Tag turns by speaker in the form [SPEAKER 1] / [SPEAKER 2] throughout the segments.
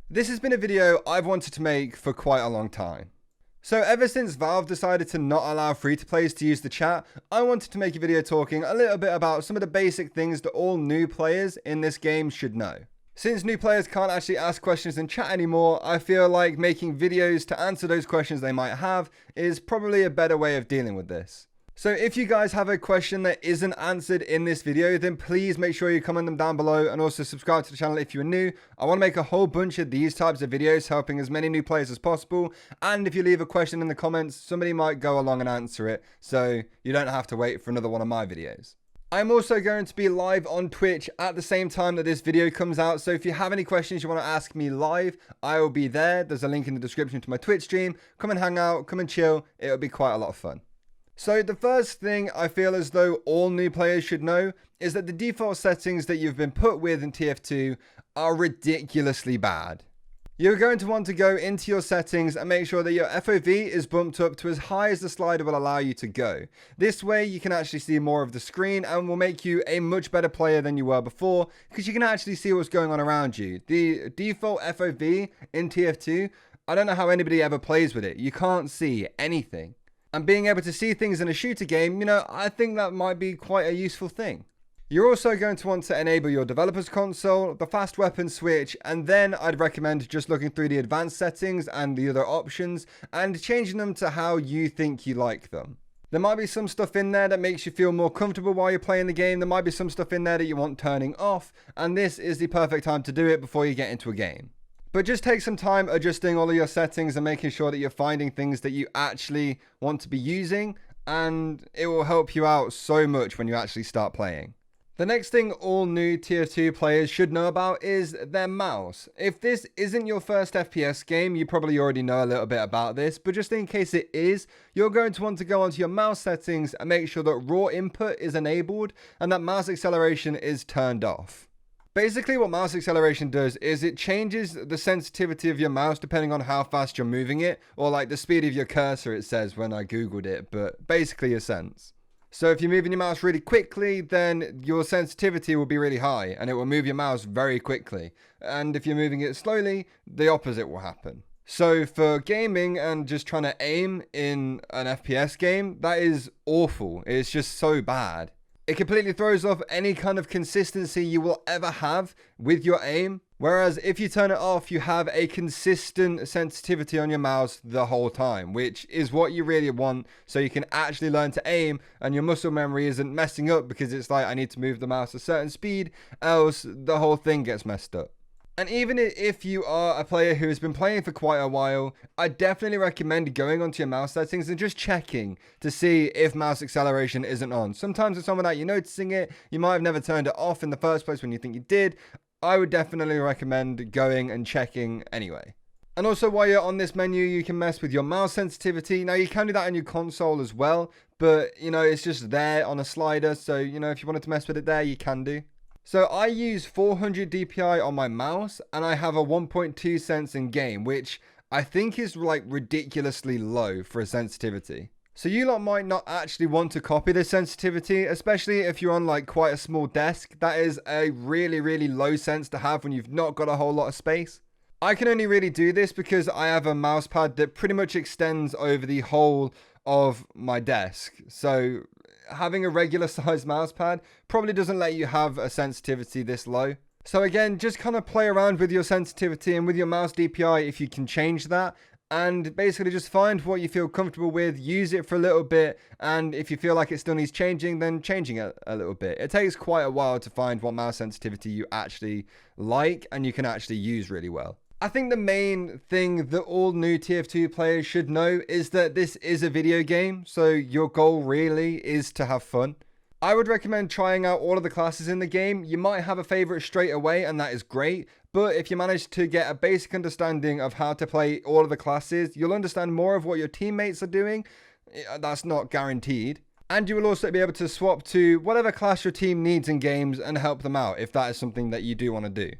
[SPEAKER 1] This has been a video I've wanted to make for quite a long time. So ever since Valve decided to not allow free-to-players to use the chat, I wanted to make a video talking a little bit about some of the basic things that all new players in this game should know. Since new players can't actually ask questions in chat anymore, I feel like making videos to answer those questions they might have is probably a better way of dealing with this. So if you guys have a question that isn't answered in this video, then please make sure you comment them down below and also subscribe to the channel if you are new. I want to make a whole bunch of these types of videos helping as many new players as possible. And if you leave a question in the comments, somebody might go along and answer it, so you don't have to wait for another one of my videos. I'm also going to be live on Twitch at the same time that this video comes out, so if you have any questions you want to ask me live, I will be there. There's a link in the description to my Twitch stream. Come and hang out, come and chill. It'll be quite a lot of fun. So the first thing I feel as though all new players should know is that the default settings that you've been put with in TF2 are ridiculously bad. You're going to want to go into your settings and make sure that your FOV is bumped up to as high as the slider will allow you to go. This way you can actually see more of the screen and will make you a much better player than you were before, because you can actually see what's going on around you. The default FOV in TF2, I don't know how anybody ever plays with it. You can't see anything. And being able to see things in a shooter game, I think that might be quite a useful thing. You're also going to want to enable your developer's console, the fast weapon switch, and then I'd recommend just looking through the advanced settings and the other options and changing them to how you think you like them. There might be some stuff in there that makes you feel more comfortable while you're playing the game. There might be some stuff in there that you want turning off, and this is the perfect time to do it before you get into a game. But just take some time adjusting all of your settings and making sure that you're finding things that you actually want to be using, and it will help you out so much when you actually start playing. The next thing all new Tier 2 players should know about is their mouse. If this isn't your first FPS game, you probably already know a little bit about this, but just in case it is, you're going to want to go onto your mouse settings and make sure that raw input is enabled and that mouse acceleration is turned off. Basically what mouse acceleration does is it changes the sensitivity of your mouse depending on how fast you're moving it, or like the speed of your cursor, it says when I googled it, but basically a sense. So if you're moving your mouse really quickly, then your sensitivity will be really high and it will move your mouse very quickly. And if you're moving it slowly, the opposite will happen. So for gaming and just trying to aim in an FPS game, that is awful. It's just so bad. It completely throws off any kind of consistency you will ever have with your aim. Whereas if you turn it off, you have a consistent sensitivity on your mouse the whole time, which is what you really want, so you can actually learn to aim and your muscle memory isn't messing up because it's like, I need to move the mouse a certain speed, else the whole thing gets messed up. And even if you are a player who has been playing for quite a while, I definitely recommend going onto your mouse settings and just checking to see if mouse acceleration isn't on. Sometimes it's on without you noticing it. You might have never turned it off in the first place when you think you did. I would definitely recommend going and checking anyway. And also while you're on this menu, you can mess with your mouse sensitivity. Now you can do that on your console as well, but it's just there on a slider. So, if you wanted to mess with it there, you can do. So I use 400 DPI on my mouse and I have a 1.2 cents in game, which I think is like ridiculously low for a sensitivity. So you lot might not actually want to copy this sensitivity, especially if you're on like quite a small desk. That is a really, really low sense to have when you've not got a whole lot of space. I can only really do this because I have a mouse pad that pretty much extends over the whole of my desk. So having a regular size mouse pad probably doesn't let you have a sensitivity this low. So again, just kind of play around with your sensitivity and with your mouse DPI if you can change that, and basically just find what you feel comfortable with, use it for a little bit, and if you feel like it still needs changing, then changing it a little bit. It takes quite a while to find what mouse sensitivity you actually like and you can actually use really well. I think the main thing that all new TF2 players should know is that this is a video game, so your goal really is to have fun. I would recommend trying out all of the classes in the game. You might have a favorite straight away, and that is great, but if you manage to get a basic understanding of how to play all of the classes, you'll understand more of what your teammates are doing. That's not guaranteed. And you will also be able to swap to whatever class your team needs in games and help them out if that is something that you do want to do.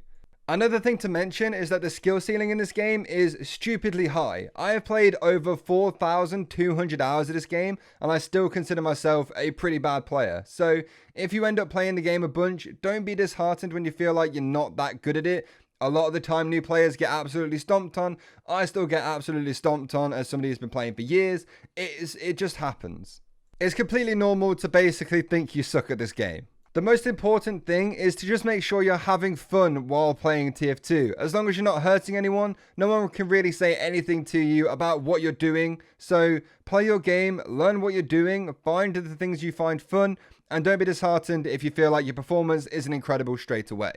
[SPEAKER 1] Another thing to mention is that the skill ceiling in this game is stupidly high. I have played over 4,200 hours of this game and I still consider myself a pretty bad player. So if you end up playing the game a bunch, don't be disheartened when you feel like you're not that good at it. A lot of the time, new players get absolutely stomped on. I still get absolutely stomped on as somebody who's been playing for years. It just happens. It's completely normal to basically think you suck at this game. The most important thing is to just make sure you're having fun while playing TF2. As long as you're not hurting anyone, no one can really say anything to you about what you're doing. So play your game, learn what you're doing, find the things you find fun, and don't be disheartened if you feel like your performance isn't incredible straight away.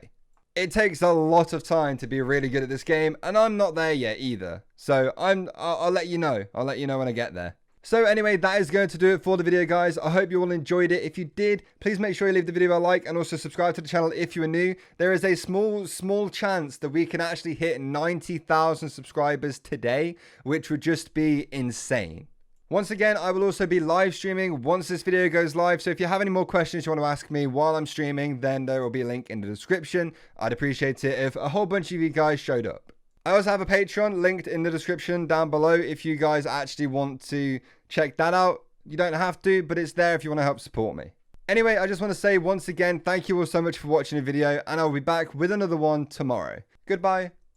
[SPEAKER 1] It takes a lot of time to be really good at this game, and I'm not there yet either. So I'll let you know. I'll let you know when I get there. So anyway, that is going to do it for the video, guys. I hope you all enjoyed it. If you did, please make sure you leave the video a like and also subscribe to the channel if you are new. There is a small chance that we can actually hit 90,000 subscribers today, which would just be insane. Once again, I will also be live streaming once this video goes live. So if you have any more questions you want to ask me while I'm streaming, then there will be a link in the description. I'd appreciate it if a whole bunch of you guys showed up. I also have a Patreon linked in the description down below if you guys actually want to check that out. You don't have to, but it's there if you want to help support me. Anyway, I just want to say once again, thank you all so much for watching the video, and I'll be back with another one tomorrow. Goodbye.